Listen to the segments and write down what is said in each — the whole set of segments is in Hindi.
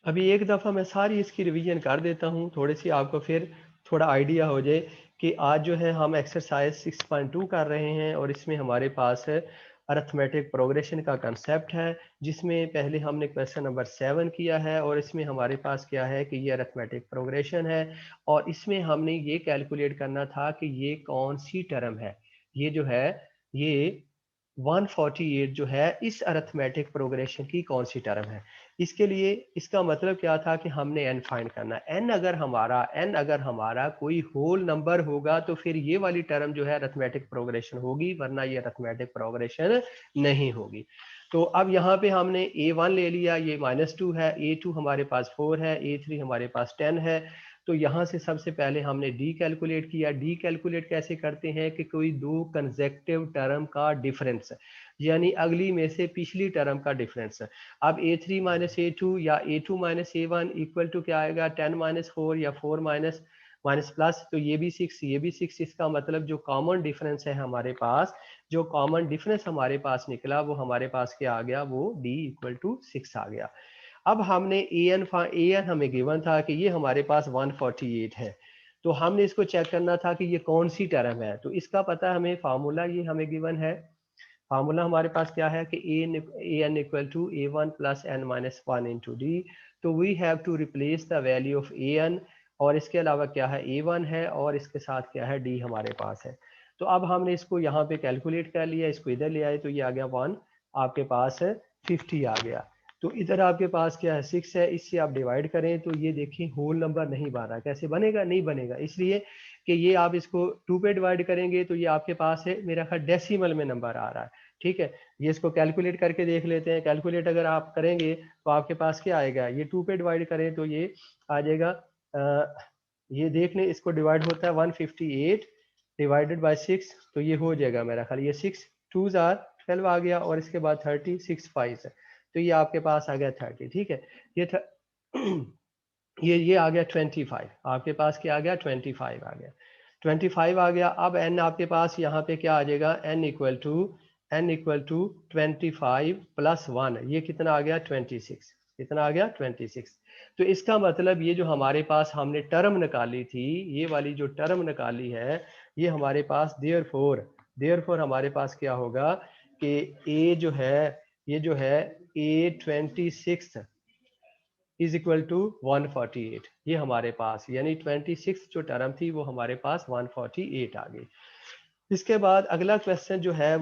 अभी एक दफ़ा मैं सारी इसकी रिवीजन कर देता हूँ, थोड़ी सी आपको फिर थोड़ा आइडिया हो जाए कि आज जो है हम एक्सरसाइज 6.2 कर रहे हैं और इसमें हमारे पास है अरिथमेटिक प्रोग्रेशन का कंसेप्ट है, जिसमें पहले हमने क्वेश्चन नंबर 7 किया है और इसमें हमारे पास क्या है कि ये अरिथमेटिक प्रोग्रेशन है और इसमें हमने ये कैलकुलेट करना था कि ये कौन सी टर्म है। ये जो है ये 148 जो है इस अरिथमेटिक प्रोग्रेशन की कौन सी टर्म है। इसके लिए इसका मतलब क्या था कि हमने n फाइंड करना है। n अगर हमारा कोई होल नंबर होगा तो फिर ये वाली टर्म जो है अरिथमेटिक प्रोग्रेशन होगी, वरना ये अरिथमेटिक प्रोग्रेशन नहीं होगी। तो अब यहाँ पे हमने a1 ले लिया, ये -2 है, a2 हमारे पास 4 है, a3 हमारे पास 10 है। तो यहाँ से सबसे पहले हमने डी कैलकुलेट किया। डी कैलकुलेट कैसे करते हैं कि कोई दो कंसेक्टिव टर्म का डिफरेंस, यानी अगली में से पिछली टर्म का डिफरेंस। अब a3 माइनस a2 या a2 minus a1 equal to क्या आएगा, 10 माइनस 4 या 4 माइनस माइनस प्लस, तो ये भी 6 ये भी 6। इसका मतलब जो कॉमन डिफरेंस है हमारे पास, जो कॉमन डिफरेंस हमारे पास निकला वो हमारे पास क्या आ गया, वो d इक्वल टू 6 आ गया। अब हमने an हमें गिवन था कि ये हमारे पास 148 है, तो हमने इसको चेक करना था कि ये कौन सी टर्म है। तो इसका पता है हमें, फार्मूला ये हमें गिवन है। फार्मूला हमारे पास क्या है कि an equal to a1 plus n minus 1 into D. तो we have to replace the value of an, और इसके अलावा क्या है a1 है और इसके साथ क्या है d हमारे पास है। तो अब हमने इसको यहाँ पे कैलकुलेट कर लिया, इसको इधर ले आए तो ये आ गया 1, आपके पास 50 आ गया। तो इधर आपके पास क्या है 6 है, इससे आप डिवाइड करें तो ये देखिए होल नंबर नहीं बन रहा। कैसे बनेगा, नहीं बनेगा, इसलिए कि ये आप इसको 2 पे डिवाइड करेंगे तो ये आपके पास है मेरा ख्याल डेसिमल में नंबर आ रहा है। ठीक है, ये इसको कैलकुलेट करके देख लेते हैं। कैलकुलेट अगर आप करेंगे तो आपके पास क्या आएगा, ये 2 पे डिवाइड करें तो ये आ जाएगा, ये देख लें, इसको डिवाइड होता है 158 डिवाइडेड बाय 6, तो ये हो जाएगा मेरा ख्याल, ये 6 2 आर 12 आ गया और इसके बाद 30 6 5 है, तो ये आपके पास आ गया 30। ठीक है, ये ये आ गया 25, आपके पास क्या आ गया 25 आ गया, 25 आ गया। अब n आपके पास यहाँ पे क्या आ जाएगा, n इक्वल टू 25 प्लस 1, ये कितना आ गया 26, कितना आ गया 26। तो इसका मतलब ये जो हमारे पास हमने टर्म निकाली थी, ये वाली जो टर्म निकाली है, ये हमारे पास देयरफॉर हमारे पास क्या होगा कि a जो है, ये जो है a26 इज इक्वल टू 148, ये हमारे पास यानी 26 जो टर्म थी वो हमारे पास 148 आ गई। इसके बाद अगला क्वेश्चन जो है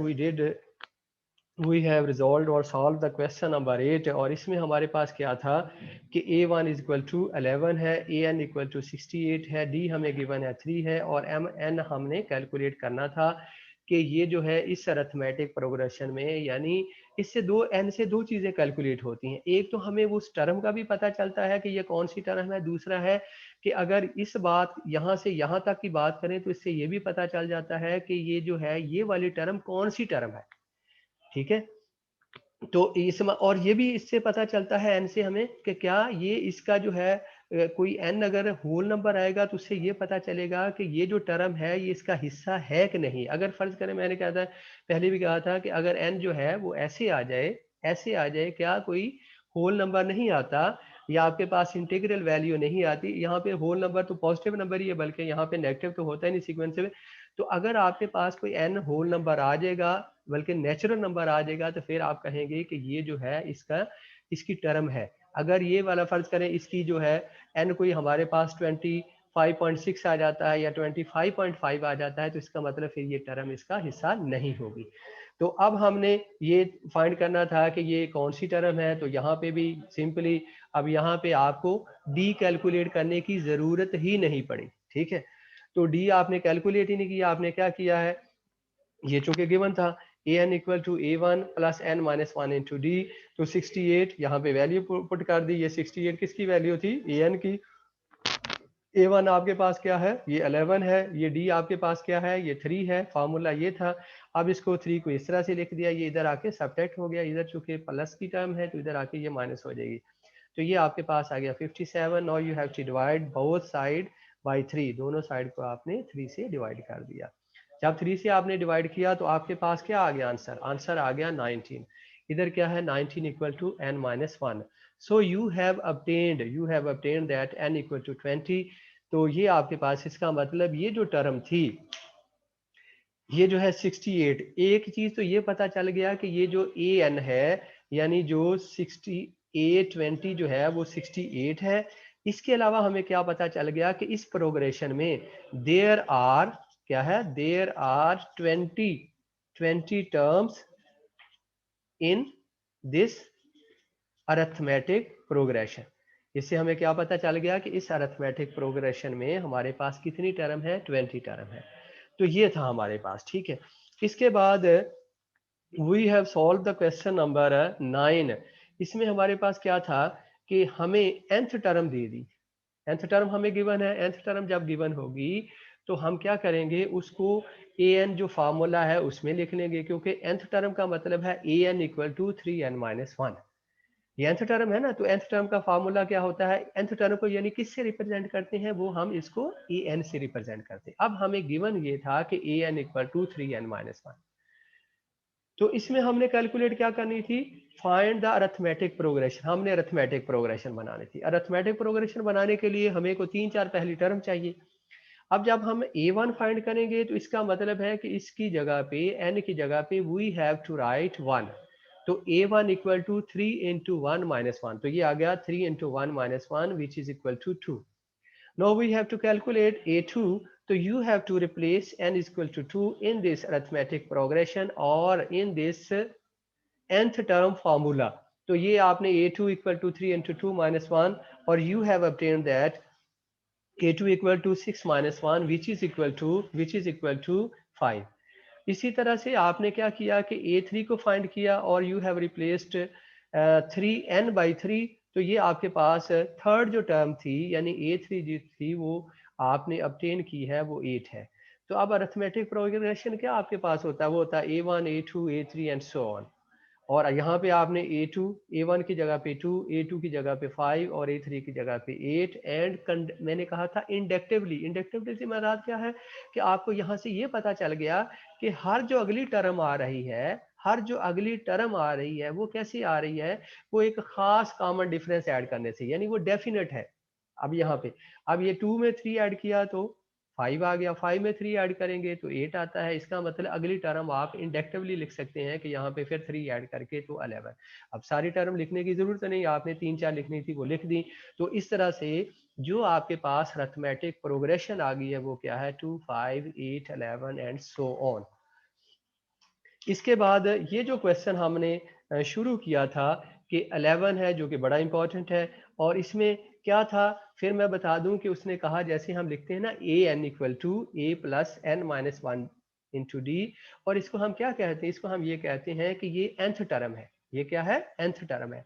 वी हैव रिजॉल्व और सॉल्व द क्वेश्चन नंबर 8, और इसमें हमारे पास क्या था कि a1 इज इक्वल टू 11 है, an इक्वल टू 68 है, d हमें गिवन है 3 है, और n हमने कैलकुलेट करना था कि ये जो है इस अरिथमेटिक प्रोग्रेशन में, यानी इससे n से दो चीज़ें कैलकुलेट होती हैं। एक तो हमें उस टर्म का भी पता चलता है कि ये कौन सी टर्म है, दूसरा है कि अगर इस बात यहाँ से यहाँ तक की बात करें तो इससे ये भी पता चल जाता है कि ये जो है ये वाली टर्म कौन सी टर्म है। ठीक है, तो इसमें और ये भी इससे पता चलता है एन से हमें कि क्या ये इसका जो है कोई एन अगर होल नंबर आएगा तो उससे ये पता चलेगा कि ये जो टर्म है ये इसका हिस्सा है कि नहीं। अगर फर्ज करें, मैंने कहा था पहले भी कहा था कि अगर एन जो है वो ऐसे आ जाए, ऐसे आ जाए, क्या कोई होल नंबर नहीं आता या आपके पास इंटीग्रल वैल्यू नहीं आती, यहाँ पे होल नंबर तो पॉजिटिव नंबर ही है, बल्कि यहाँ पे नेगेटिव तो होता ही नहीं सीक्वेंस में। तो अगर आपके पास कोई एन होल नंबर आ जाएगा, बल्कि नेचुरल नंबर आ जाएगा, तो फिर आप कहेंगे कि ये जो है इसका इसकी टर्म है। अगर ये वाला फर्ज करें इसकी जो है एन कोई हमारे पास 25.6 आ जाता है या 25.5 आ जाता है, तो इसका मतलब फिर ये टर्म इसका हिस्सा नहीं होगी। तो अब हमने ये फाइंड करना था कि ये कौन सी टर्म है, तो यहाँ पे भी सिंपली अब यहाँ पे आपको डी कैलकुलेट करने की जरूरत ही नहीं पड़ी। ठीक है, तो डी आपने कैलकुलेट ही नहीं किया, आपने क्या किया है, ये चूंकि गिवन था an equal to a1 plus n minus 1 into D, तो 68 यहाँ पे वैल्यू पुट कर दी। ये 68 किसकी वैल्यू थी, an की। a1 आपके पास क्या है, ये 11 है, ये d आपके पास क्या है, ये 3 है, फार्मूला ये था। अब इसको 3 को इस तरह से लिख दिया, ये इधर आके सब्ट्रैक्ट हो गया, इधर चूंकि प्लस की टर्म है तो इधर आके ये माइनस हो जाएगी। तो ये आपके पास आ गया 57। Now you have to divide both side by 3, दोनों साइड को आपने 3 से डिवाइड कर दिया। जब 3 से आपने डिवाइड किया तो आपके पास क्या आ गया आंसर, आंसर आ गया 19। इधर क्या है 19 equal to n minus 1। So you have obtained that n equal to 20। तो ये आपके पास, इसका मतलब ये जो टर्म थी ये जो है 68। एक चीज तो ये पता चल गया कि ये जो ए एन है, यानी जो 68 जो है वो 68 है। इसके अलावा हमें क्या पता चल गया कि इस प्रोग्रेशन में देयर आर, क्या है, there are 20 terms in this arithmetic progression. इससे हमें क्या पता चल गया कि इस अरिथमेटिक प्रोग्रेशन में हमारे पास कितनी टर्म है, 20 टर्म है। तो ये था हमारे पास, ठीक है। इसके बाद we have solve the question number 9। इसमें हमारे पास क्या था कि हमें nth टर्म दे दी, nth टर्म हमें गिवन है। nth टर्म जब गिवन होगी तो हम क्या करेंगे, उसको ए एन जो फार्मूला है उसमें लिख लेंगे, क्योंकि nth टर्म का मतलब है ए एन इक्वल टू 3n-1। ये nth टर्म है ना, तो nth टर्म का फार्मूला क्या होता है, nth टर्म को यानी किससे रिप्रेजेंट करते हैं, वो हम इसको ए एन से रिप्रेजेंट करते हैं। अब हमें गिवन ये था कि ए एन इक्वल टू 3n-1। तो इसमें हमने कैलकुलेट क्या करनी थी, फाइंड द अरिथमेटिक प्रोग्रेशन। हमने अरिथमेटिक प्रोग्रेशन बनानी थी। अरिथमेटिक प्रोग्रेशन बनाने के लिए हमें को 3-4 पहली टर्म चाहिए। अब जब हम a1 फाइंड करेंगे तो इसका मतलब है कि इसकी जगह पे, n की जगह पे वी हैव टू राइट 1। तो a1 इक्वल टू 3 इंटू 1-1, तो ये आ गया 3 into 1-1 which is equal to 2। Now we have to calculate a2, so you have to replace n is equal to 2 in this arithmetic progression or in this nth term formula। तो ये आपने a2 equal to 3 into 2-1, और you have obtained that a2 equal to 6-1 which is equal to 5। इसी तरह से आपने क्या किया कि a3 को फाइंड किया और you have replaced 3n/3। तो ये आपके पास थर्ड जो टर्म थी यानी a3 जो थी वो आपने obtain की है, वो 8 है। तो अब अरिथमेटिक प्रोग्रेशन क्या आपके पास होता है, वो होता है a1 a2 a3 and so on. और यहाँ पे आपने a2, a1 की जगह पे 2, a2 की जगह पे 5 और a3 की जगह पे 8। एंड मैंने कहा था इंडक्टिवली से मराद क्या है कि आपको यहाँ से ये पता चल गया कि हर जो अगली टर्म आ रही है, वो कैसे आ रही है, वो एक खास कॉमन डिफरेंस ऐड करने से, यानी वो डेफिनेट है। अब यहाँ पे, अब ये 2 में 3 ऐड किया तो 5 आ गया, 5 में 3 ऐड करेंगे तो 8 आता है। इसका मतलब अगली टर्म आप इंडक्टिवली लिख सकते हैं कि यहाँ पे फिर 3 ऐड करके तो 11। अब सारी टर्म लिखने की जरूरत नहीं, आपने 3-4 लिखनी थी वो लिख दी। तो इस तरह से जो आपके पास अरिथमेटिक प्रोग्रेशन आ गई है वो क्या है, 2 5 8 11 एंड सो ऑन। इसके बाद ये जो क्वेश्चन हमने शुरू किया था कि 11 है, जो कि बड़ा इंपॉर्टेंट है। और इसमें क्या था, फिर मैं बता दूं कि उसने कहा जैसे हम लिखते हैं ना a n equal to a plus n minus one into d. और इसको हम क्या कहते हैं, इसको हम ये कहते हैं कि ये nth टर्म है। ये क्या है, nth टर्म है।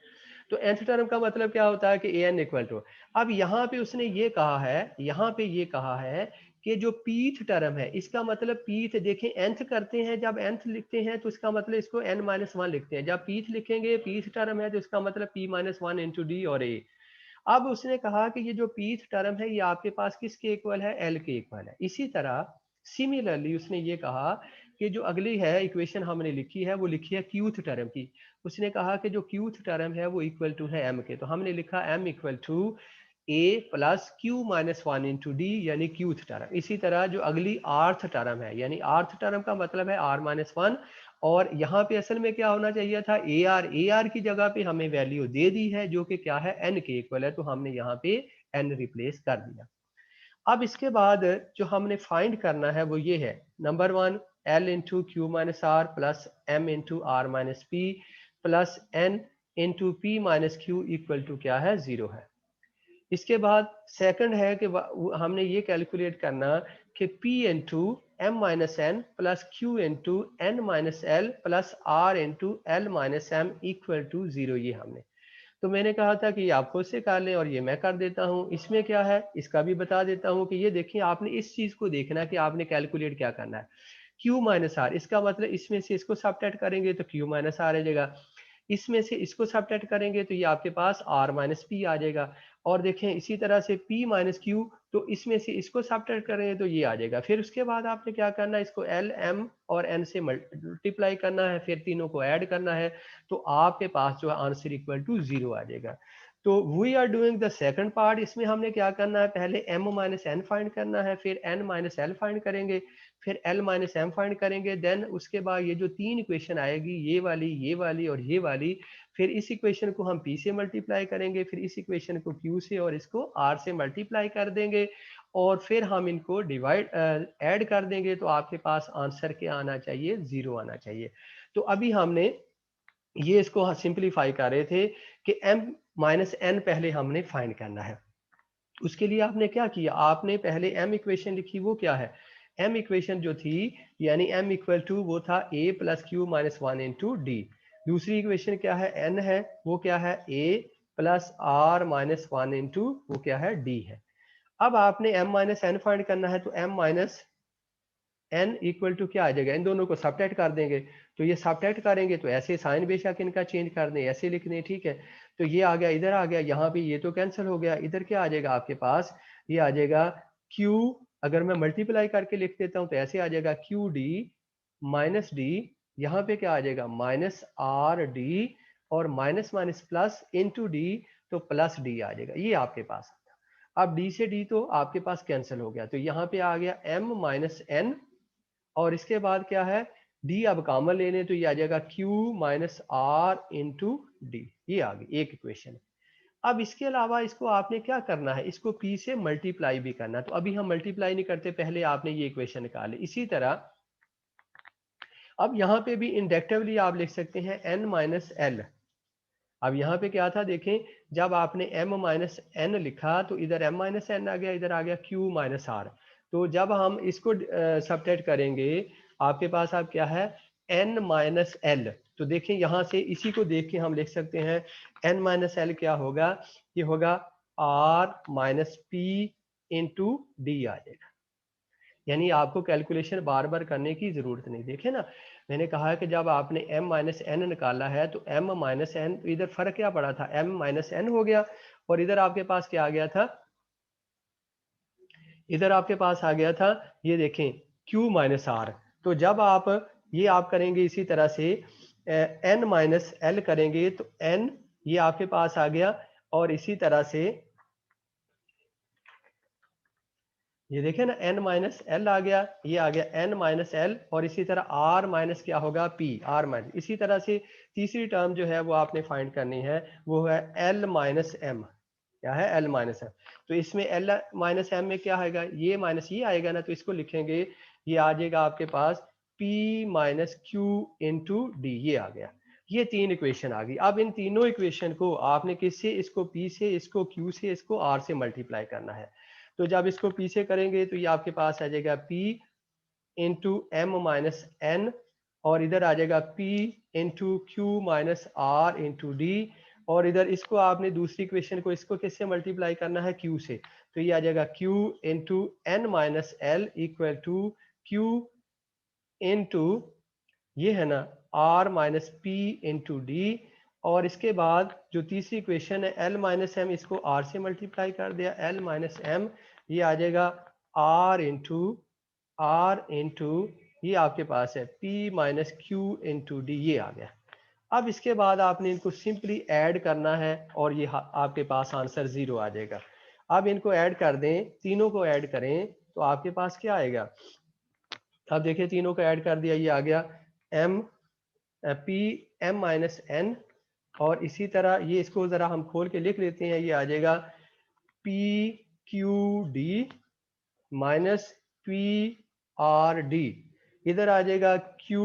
तो nth टर्म का मतलब क्या होता है कि ए एन इक्वल टू, अब यहाँ पे उसने ये कहा है, यहाँ पे ये कहा है कि जो पीथ टर्म है, इसका मतलब पीथ देखें, nth करते हैं जब nth लिखते हैं तो इसका मतलब इसको n-1 लिखते हैं। जब पीथ लिखेंगे, पीथ टर्म है तो इसका मतलब p-1 इंटू डी और a। अब उसने कहा कि ये जो पीथ टर्म है ये आपके पास किसके इक्वल है, एल के इक्वल है। इसी तरह सिमिलरली उसने ये कहा कि जो अगली है इक्वेशन हमने लिखी है वो लिखी है क्यूथ टर्म की। उसने कहा कि जो क्यूथ टर्म है वो इक्वल टू है एम के, तो हमने लिखा m equal to a plus Q-1 into d, यानी क्यूथ टर्म। इसी तरह जो अगली आर्थ टर्म है, यानी आर्थ टर्म का मतलब है R-1, और यहाँ पे असल में क्या होना चाहिए था, ए आर की जगह पे हमें वैल्यू दे दी है जो कि क्या है, एन के इक्वल है, तो हमने यहाँ पे एन रिप्लेस कर दिया। अब इसके बाद जो हमने फाइंड करना है वो ये है, number 1 l into q minus r plus m into r minus p plus n into p minus q equal to क्या है, 0 है। इसके बाद सेकंड है कि हमने ये कैलकुलेट करना कि P into m minus n plus q into n minus l plus r into l minus m equal to 0। ये हमने, तो मैंने कहा था कि आप खुद से कर लें और ये मैं कर देता हूँ। इसमें क्या है इसका भी बता देता हूँ कि ये देखिए, आपने इस चीज को देखना कि आपने कैलकुलेट क्या करना है। Q माइनस आर, इसका मतलब इसमें से इसको सबट्रैक्ट करेंगे तो Q माइनस आर आ जाएगा, इसमें से इसको सबट्रैक्ट करेंगे तो ये आपके पास R माइनस पी आ जाएगा। और देखें इसी तरह से P माइनस क्यू, तो इसमें से इसको सबट्रैक्ट करेंगे तो ये आ जाएगा। फिर उसके बाद आपने क्या करना है, इसको L M और N से मल्टीप्लाई करना है, फिर तीनों को ऐड करना है, तो आपके पास जो है आंसर इक्वल टू 0 आ जाएगा। तो we are doing the second part. इसमें हमने क्या करना है, पहले m माइनस एन फाइंड करना है, फिर n माइनस एल फाइंड करेंगे, फिर l माइनस एम फाइंड करेंगे। देन उसके बाद ये जो तीन इक्वेशन आएगी, ये वाली और ये वाली, फिर इस इक्वेशन को हम p से मल्टीप्लाई करेंगे, फिर इस इक्वेशन को q से और इसको r से मल्टीप्लाई कर देंगे, और फिर हम इनको डिवाइड ऐड कर देंगे। तो आपके पास आंसर क्या आना चाहिए, 0 आना चाहिए। तो अभी हमने ये इसको सिंप्लीफाई कर रहे थे कि m माइनस एन पहले हमने फाइंड करना है। उसके लिए आपने क्या किया, आपने पहले m इक्वेशन लिखी, वो क्या है, m इक्वेशन जो थी, यानी m इक्वल टू वो था a plus q minus one into d. दूसरी इक्वेशन क्या है, n है, वो क्या है, a plus r minus one into वो क्या है, d है। अब आपने m माइनस एन फाइंड करना है, तो m minus n equal to क्या आ जाएगा, इन दोनों को सबट्रैक्ट कर देंगे। तो ये सबट्रैक्ट करेंगे तो ऐसे साइन बेशक इनका चेंज कर दें, ऐसे लिख दें, ठीक है। तो ये आ गया, इधर आ गया, यहाँ पे ये तो कैंसिल हो गया, इधर क्या आ जाएगा आपके पास, ये आ जाएगा Q। अगर मैं मल्टीप्लाई करके लिख देता हूँ तो ऐसे आ जाएगा क्यू डी माइनस डी, यहाँ पे क्या आ जाएगा माइनस आर डी, और minus minus plus into D, तो प्लस डी आ जाएगा, ये आपके पास। अब डी से डी तो आपके पास कैंसिल हो गया, तो यहाँ पे आ गया m माइनस एन, और इसके बाद क्या है, d अब कॉमन ले लें तो ये आ जाएगा q minus r into d, ये आ गई एक इक्वेशन। अब इसके अलावा इसको आपने क्या करना है, इसको p से मल्टीप्लाई भी करना है। तो अभी हम मल्टीप्लाई नहीं करते, पहले आपने ये इक्वेशन निकाले। इसी तरह अब यहाँ पे भी इंडक्टिवली आप लिख सकते हैं n माइनस एल। अब यहाँ पे क्या था देखें, जब आपने m माइनस एन लिखा तो इधर m माइनस एन आ गया, इधर आ गया q माइनस आर। तो जब हम इसको सबट्रैक्ट करेंगे, आपके पास अब क्या है, n माइनस एल। तो देखें यहाँ से इसी को देख के हम लिख सकते हैं n माइनस एल क्या होगा, ये होगा r minus p into d आ जाएगा। यानी आपको कैलकुलेशन बार बार करने की जरूरत नहीं। देखे ना, मैंने कहा कि जब आपने m माइनस एन निकाला है तो m माइनस एन, तो इधर फर्क क्या पड़ा था, m माइनस एन हो गया, और इधर आपके पास क्या आ गया था, इधर आपके पास आ गया था, ये देखें q माइनस आर। तो जब आप ये आप करेंगे इसी तरह से n माइनस एल करेंगे तो n ये आपके पास आ गया, और इसी तरह से ये देखें ना n माइनस एल आ गया, ये आ गया n माइनस एल, और इसी तरह r माइनस क्या होगा p, r माइनस। इसी तरह से तीसरी टर्म जो है वो आपने फाइंड करनी है, वो है l माइनस एम। क्या है, l माइनस एम। तो इसमें l माइनस एम में क्या आएगा, ये माइनस ये आएगा ना, तो इसको लिखेंगे, ये आ जाएगा आपके पास p minus Q into d, ये आ गया। ये तीन इक्वेशन आ गई। अब इन तीनों इक्वेशन को आपने किससे, इसको p से, इसको q से, इसको r से मल्टीप्लाई करना है। तो जब इसको p से करेंगे तो ये आपके पास आ जाएगा p into m minus n, और इधर आ जाएगा p into q minus r into d, और इधर इसको आपने दूसरी इक्वेशन को इसको किससे मल्टीप्लाई करना है, q से। तो ये आ जाएगा q into n minus l equal to q into ये है ना r minus p into d, और इसके बाद जो तीसरी इक्वेशन है l माइनस एम, इसको r से मल्टीप्लाई कर दिया, l माइनस एम, ये आ जाएगा r इंटू ये आपके पास है p minus Q into d, ये आ गया। अब इसके बाद आपने इनको सिंपली ऐड करना है, और ये आपके पास आंसर 0 आ जाएगा। अब इनको ऐड कर दें, तीनों को ऐड करें तो आपके पास क्या आएगा। अब देखिए तीनों को ऐड कर दिया, ये आ गया m p m minus n, और इसी तरह ये इसको जरा हम खोल के लिख लेते हैं, ये आ जाएगा p q d minus p r d, इधर आ जाएगा q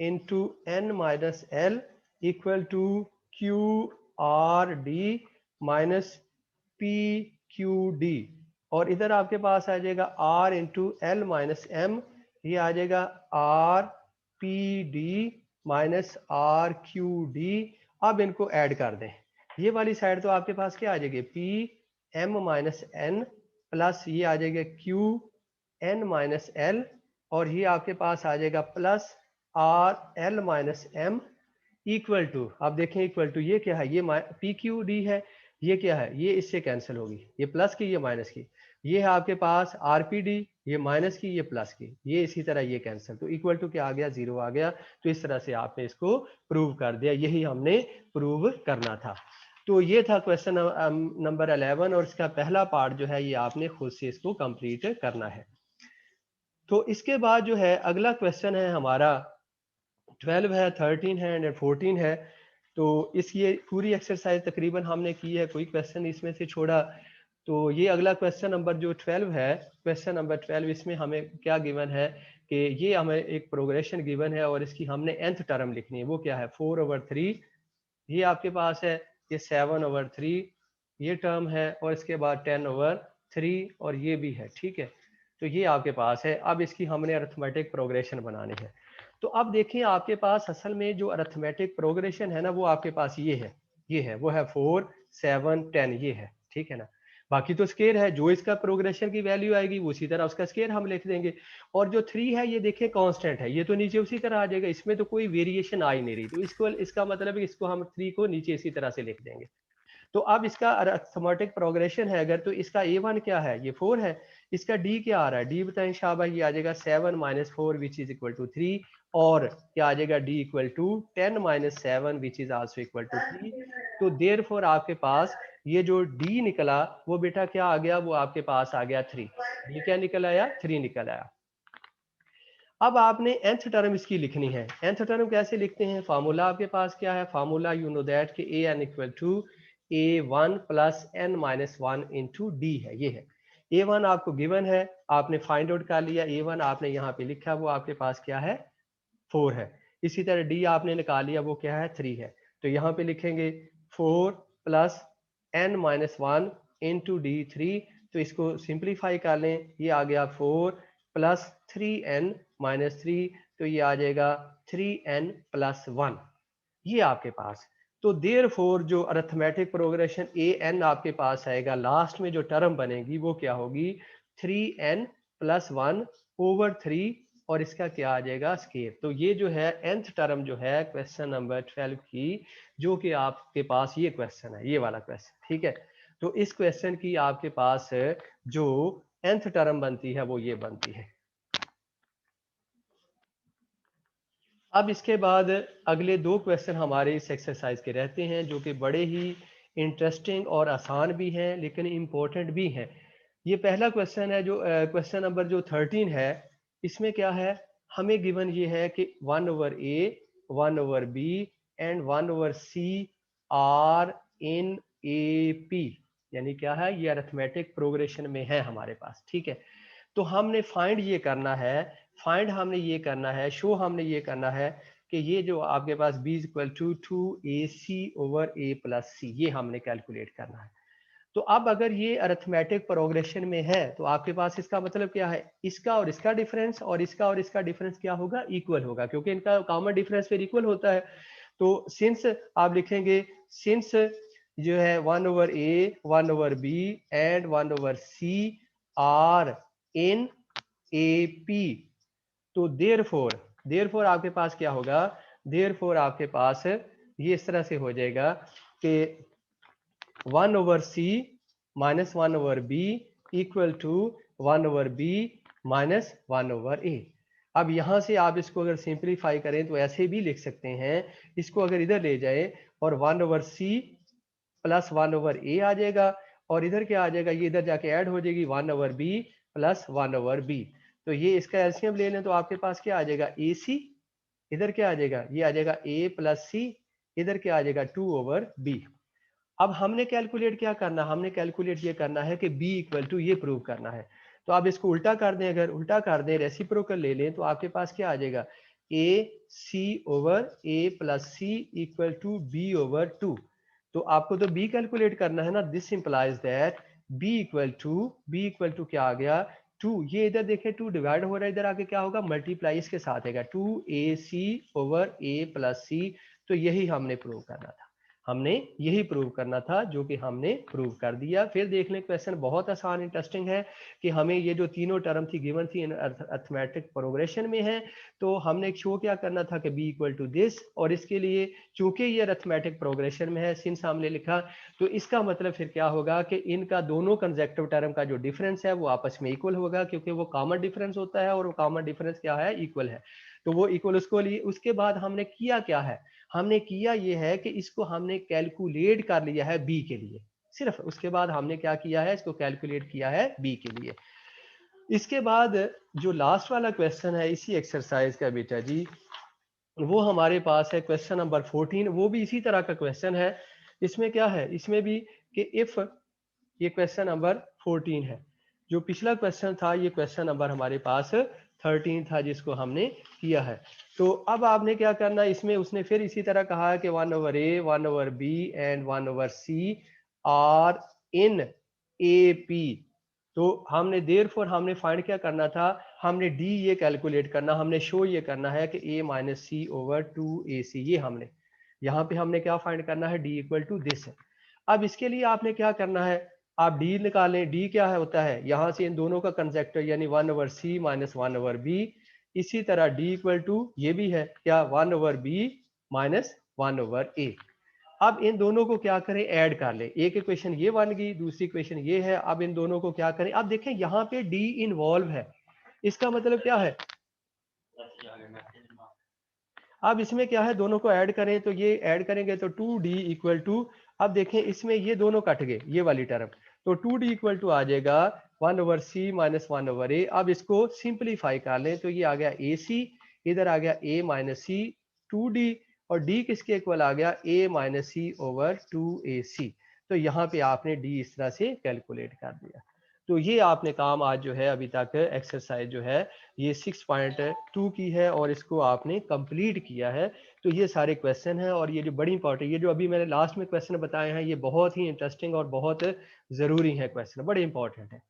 into n minus l equal to q r d minus p q d, और इधर आपके पास आ जाएगा r into l minus m, ये आ जाएगा r p d minus r q d. अब इनको ऐड कर दें, ये वाली साइड तो आपके पास क्या आ जाएगी, p m minus n plus ये आ जाएगा क्यू एन माइनस एल, और ये आपके पास आ जाएगा plus r l minus m equal to, अब देखें इक्वल टू ये क्या है, ये पी क्यू डी है, ये क्या है, ये इससे कैंसिल होगी, ये प्लस की ये माइनस की, ये है आपके पास आर पी डी, ये माइनस की ये प्लस की, ये इसी तरह ये कैंसिल, तो इक्वल टू क्या आ गया, 0 आ गया। तो इस तरह से आपने इसको प्रूव कर दिया, यही हमने प्रूव करना था। तो ये था क्वेश्चन नंबर 11 और इसका पहला पार्ट जो है ये आपने खुद से इसको कंप्लीट करना है। तो इसके बाद जो है अगला क्वेश्चन है हमारा 12 है, 13 है एंड 14 है। तो इस ये पूरी एक्सरसाइज तकरीबन हमने की है, कोई क्वेश्चन इसमें से छोड़ा। तो ये अगला क्वेश्चन नंबर जो 12 है, क्वेश्चन नंबर 12, इसमें हमें क्या गिवन है कि ये हमें एक प्रोग्रेशन गिवन है और इसकी हमने nth टर्म लिखनी है। वो क्या है 4/3, ये आपके पास है, ये 7/3 ये टर्म है और इसके बाद 10/3 और ये भी है। ठीक है, तो ये आपके पास है। अब इसकी हमने अरिथमेटिक प्रोग्रेशन बनानी है। तो अब देखिए आपके पास असल में जो अरिथमेटिक प्रोग्रेशन है ना वो आपके पास ये है, ये है, वो है 4 7 10, ये है। ठीक है ना, बाकी तो स्केयर है, जो इसका प्रोग्रेशन की वैल्यू आएगी वो उसी तरह उसका स्केयर हम लिख देंगे। और जो 3 है ये देखिए कांस्टेंट है, ये तो नीचे उसी तरह आ जाएगा, इसमें तो कोई वेरिएशन आ ही नहीं रही। तो इसको, इसका मतलब है इसको हम 3 को नीचे इसी तरह से लिख देंगे। तो अब इसका अरिथमेटिक प्रोग्रेशन है अगर, तो इसका a1 क्या है, ये 4 है। इसका d क्या आ रहा है, d बताएं शाबाश, ये आ जाएगा 7 - 4 विच इज इक्वल टू 3। और क्या आ जाएगा d equal to 10 - 7 which is also equal to 3। तो देयरफॉर आपके पास ये जो d निकला वो बेटा क्या आ गया, वो आपके पास आ गया 3। d क्या निकल आया, 3 निकल आया। अब आपने nth टर्म इसकी लिखनी है। nth टर्म कैसे लिखते हैं, फार्मूला आपके पास क्या है, फार्मूला यू नो दैट कि an equal to a1 plus n minus 1 into d है, ये है। a1 आपको गिवन है, आपने फाइंड आउट कर लिया, a1 आपने यहाँ पे लिखा, वो आपके पास क्या है 4 है। इसी तरह d आपने निकाल लिया, वो क्या है 3 है। तो यहाँ पे लिखेंगे 4 plus n minus 1 into D 3। तो इसको सिंप्लीफाई कर लें, ये आ गया 4 प्लस 3n माइनस 3, तो ये आ जाएगा 3n प्लस 1, ये आपके पास। तो देयरफॉर जो अरिथमेटिक प्रोग्रेशन an आपके पास आएगा, लास्ट में जो टर्म बनेगी वो क्या होगी 3n प्लस 1 ओवर 3, और इसका क्या आ जाएगा स्केयर। तो ये जो है nth टर्म जो है क्वेश्चन नंबर 12 की, जो कि आपके पास ये क्वेश्चन है, ये वाला क्वेश्चन। ठीक है, तो इस क्वेश्चन की आपके पास जो nth टर्म बनती है वो ये बनती है। अब इसके बाद अगले दो क्वेश्चन हमारे इस एक्सरसाइज के रहते हैं, जो कि बड़े ही इंटरेस्टिंग और आसान भी हैं लेकिन इम्पोर्टेंट भी हैं। ये पहला क्वेश्चन है, जो क्वेश्चन नंबर जो 13 है, इसमें क्या है, हमें गिवन ये है कि 1/a 1/b and 1/c are in A P, यानी क्या है, ये अरिथमेटिक प्रोग्रेशन में है हमारे पास। ठीक है, तो हमने फाइंड ये करना है, फाइंड हमने ये करना है, शो हमने ये करना है कि ये जो आपके पास b equal to 2ac over a plus c, ये हमने कैलकुलेट करना है। तो अब अगर ये अरिथमेटिक प्रोग्रेशन में है तो आपके पास इसका मतलब क्या है, इसका और इसका डिफरेंस और इसका और इसका डिफरेंस क्या होगा, इक्वल होगा, क्योंकि इनका कॉमन डिफरेंस फिर इक्वल होता है। तो सिंस आप लिखेंगे, सिंस जो है 1/a 1/b and 1/c are in A P, तो देयरफॉर आपके पास क्या होगा, देयरफॉर आपके पास ये इस तरह से हो जाएगा कि 1/c minus 1/b equal to 1/b minus 1/a। अब यहां से आप इसको अगर सिंप्लीफाई करें तो ऐसे भी लिख सकते हैं, इसको अगर इधर ले जाए और 1/c प्लस 1/a आ जाएगा, और इधर क्या आ जाएगा, ये इधर जाके ऐड हो जाएगी 1/b प्लस 1/b। तो ये इसका एलसीएम ले लें तो आपके पास क्या आ जाएगा ac, इधर क्या आ जाएगा, ये आ जाएगा a प्लस c, इधर क्या आ जाएगा 2/b। अब हमने कैलकुलेट क्या करना, हमने कैलकुलेट ये करना है कि b इक्वल टू ये प्रूव करना है। तो आप इसको उल्टा कर दें, अगर उल्टा कर दें रेसिप्रोकल ले लें तो आपके पास क्या आ जाएगा a c over a plus c equal to b over 2। तो आपको तो b कैलकुलेट करना है ना, this implies that b equal to क्या आ गया 2, ये इधर देखें 2 डिवाइड हो रहा है, इधर आके क्या होगा मल्टीप्लाई इसके साथ आएगा 2ac ओवर a प्लस सी। तो यही हमने प्रूव करना था, हमने यही प्रूव करना था, जो कि हमने प्रूव कर दिया। फिर देख लें, क्वेश्चन बहुत आसान इंटरेस्टिंग है कि हमें ये जो तीनों टर्म थी गिवन थी अरिथमेटिक प्रोग्रेशन में है, तो हमने शो क्या करना था कि b इक्वल टू दिस, और इसके लिए चूंकि ये अरिथमेटिक प्रोग्रेशन में है, सिंस हमने लिखा, तो इसका मतलब फिर क्या होगा कि इनका दोनों कंसेक्टिव टर्म का जो डिफरेंस है वो आपस में इक्वल होगा, क्योंकि वो कॉमन डिफरेंस होता है और वो कॉमन डिफरेंस क्या है, इक्वल है। तो वो इक्वल उसको लिए। उसके बाद हमने किया क्या है, हमने किया ये है कि इसको हमने कैलकुलेट कर लिया है बी के लिए, सिर्फ उसके बाद हमने क्या किया है, इसको कैलकुलेट किया है बी के लिए। इसके बाद जो लास्ट वाला क्वेश्चन है इसी एक्सरसाइज का बेटा जी, वो हमारे पास है क्वेश्चन नंबर 14। वो भी इसी तरह का क्वेश्चन है। इसमें क्या है, इसमें भी कि इफ, ये क्वेश्चन नंबर 14 है। जो पिछला क्वेश्चन था ये क्वेश्चन नंबर हमारे पास 13 था जिसको हमने किया है। तो अब आपने क्या करना है, इसमें उसने फिर इसी तरह कहा है कि 1/a 1/b and 1/c are in A P. तो हमने देयरफॉर हमने फाइंड क्या करना था, हमने डी ये कैलकुलेट करना, हमने शो ये करना है कि a minus C over 2ac, ये हमने यहाँ पे हमने क्या फाइंड करना है, d इक्वल टू दिस है। अब इसके लिए आपने क्या करना है, आप d निकालें। d क्या है होता है, यहाँ से इन दोनों का कंजेक्टर यानी 1/c माइनस 1/b। इसी तरह d इक्वल टू ये भी है क्या, 1/b माइनस 1/a। अब इन दोनों को क्या करें, ऐड कर ले। एक इक्वेशन ये बन गई, दूसरी इक्वेशन ये है। अब इन दोनों को क्या करें, अब देखें यहाँ पे d इन्वॉल्व है, इसका मतलब क्या है, अब इसमें क्या है, दोनों को ऐड करें तो ये ऐड करेंगे तो 2d इक्वल टू, अब देखें इसमें ये दोनों कट गए, ये वाली टर्म, तो 2d इक्वल टू आ जाएगा 1/c माइनस 1/a। अब इसको सिंप्लीफाई कर लें तो ये आ गया ac, इधर आ गया a माइनस सी 2d, और d किसके इक्वल आ गया, a minus C over 2ac। तो यहाँ पे आपने d इस तरह से कैलकुलेट कर दिया। तो ये आपने काम आज जो है अभी तक एक्सरसाइज जो है ये 6.2 की है और इसको आपने कंप्लीट किया है। तो ये सारे क्वेश्चन हैं और ये जो बड़ी इंपॉर्टेंट, ये जो अभी मैंने लास्ट में क्वेश्चन बताए हैं ये बहुत ही इंटरेस्टिंग और बहुत ज़रूरी है, क्वेश्चन बड़े इंपॉर्टेंट है।